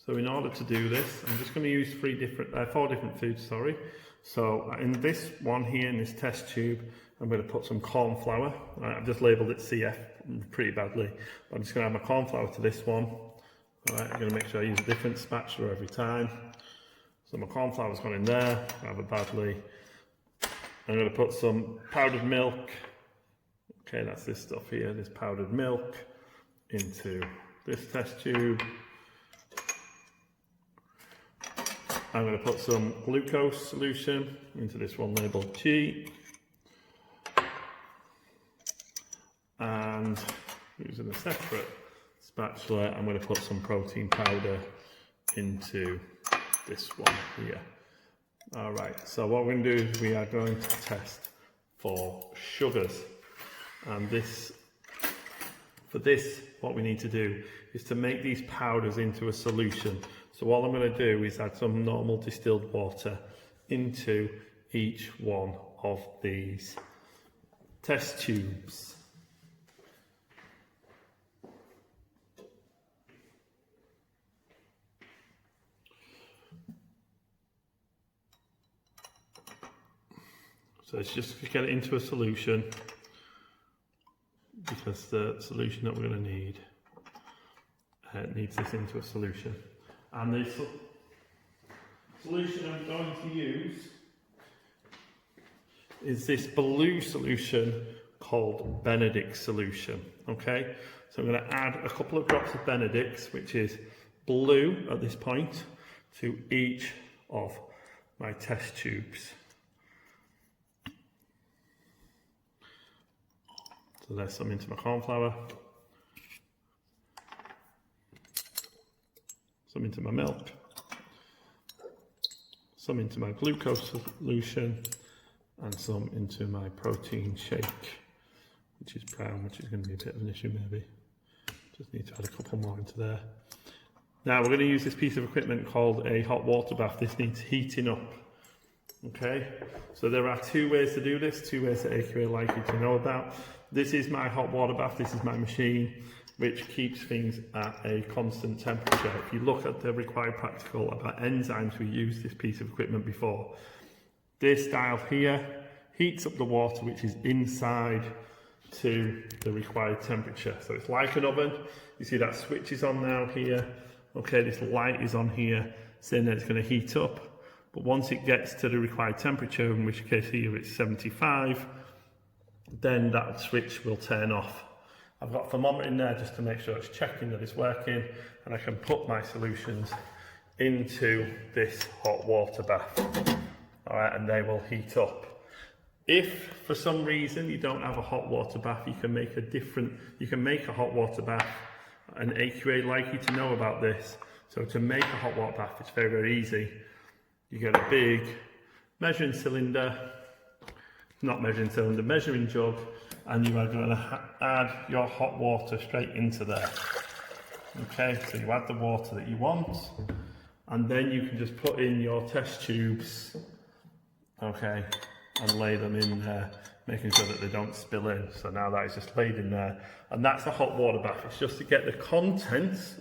So in order to do this, I'm just going to use four different foods, sorry. So in this one here, in this test tube, I'm going to put some corn flour. I've just labelled it CF pretty badly. I'm just going to add my corn flour to this one. All right, I'm going to make sure I use a different spatula every time. So my corn flour's gone in there, rather badly. I'm going to put some powdered milk. Okay, that's this stuff here, this powdered milk, into this test tube. I'm going to put some glucose solution into this one labelled G. And using a separate spatula, I'm going to put some protein powder into this one here. Alright, so what we're going to do is we are going to test for sugars. And for this, what we need to do is to make these powders into a solution. So all I'm going to do is add some normal distilled water into each one of these test tubes. So it's just to get it into a solution, because the solution that we're going to need needs this into a solution. And the solution I'm going to use is this blue solution called Benedict's solution. Okay, so I'm going to add a couple of drops of Benedict's, which is blue at this point, to each of my test tubes. So there's some into my corn flour, some into my milk, some into my glucose solution, and some into my protein shake, which is brown, which is going to be a bit of an issue maybe. Just need to add a couple more into there. Now we're going to use this piece of equipment called a hot water bath. This needs heating up. Okay, so there are two ways to do this, two ways that AQA like you to know about. This is my hot water bath, this is my machine, which keeps things at a constant temperature. If you look at the required practical about enzymes, we used this piece of equipment before. This dial here heats up the water which is inside to the required temperature. So it's like an oven. You see that switch is on now here. Okay, this light is on here, saying that it's going to heat up. But once it gets to the required temperature, in which case here it's 75, then that switch will turn off. I've got a thermometer in there just to make sure it's checking that it's working, and I can put my solutions into this hot water bath. All right, and they will heat up. If for some reason you don't have a hot water bath, you can make a hot water bath, and AQA like you to know about this. So to make a hot water bath, it's very, very easy. You get a big measuring jug, and you are going to add your hot water straight into there. Okay, so you add the water that you want, and then you can just put in your test tubes, okay, and lay them in there, making sure that they don't spill in. So now that is just laid in there, and that's a hot water bath. It's just to get the contents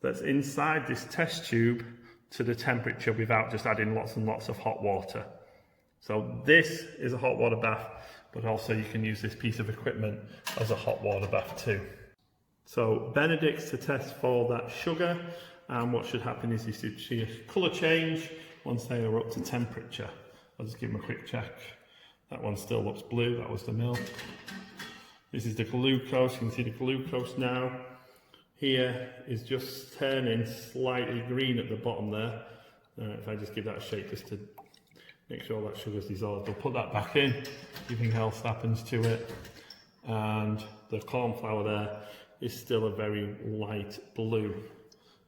that's inside this test tube to the temperature without just adding lots and lots of hot water. So this is a hot water bath, but also you can use this piece of equipment as a hot water bath too. So Benedict's to test for that sugar, and what should happen is you should see a colour change once they are up to temperature. I'll just give them a quick check. That one still looks blue, that was the milk. This is the glucose, you can see the glucose now. Here is just turning slightly green at the bottom there. If I just give that a shake just to make sure that sugar's dissolved, I'll put that back in, nothing else happens to it. And the corn flour there is still a very light blue.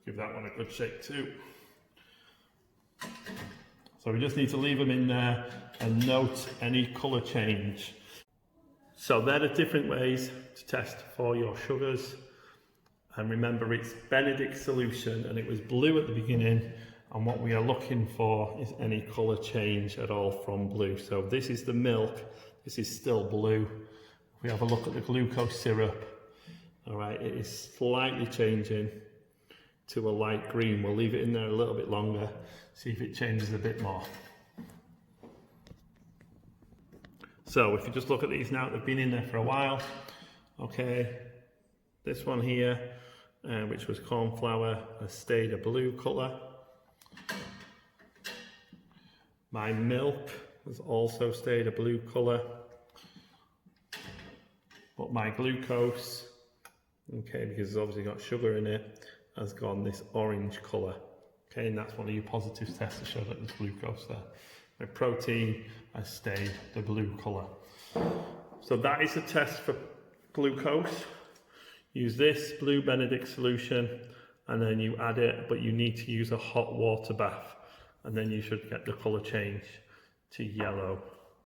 Give that one a good shake too. So we just need to leave them in there and note any colour change. So there are different ways to test for your sugars. And remember, it's Benedict's solution, and it was blue at the beginning, and what we are looking for is any colour change at all from blue. So this is the milk, this is still blue. If we have a look at the glucose syrup, all right, it is slightly changing to a light green. We'll leave it in there a little bit longer, see if it changes a bit more. So if you just look at these now, they've been in there for a while. Okay, this one here, which was cornflower, has stayed a blue colour. My milk has also stayed a blue colour. But my glucose, okay, because it's obviously got sugar in it, has gone this orange colour. Okay, and that's one of your positive tests to show that there's glucose there. My protein has stayed the blue colour. So that is a test for glucose. Use this blue Benedict solution and then you add it, but you need to use a hot water bath and then you should get the colour change to yellow.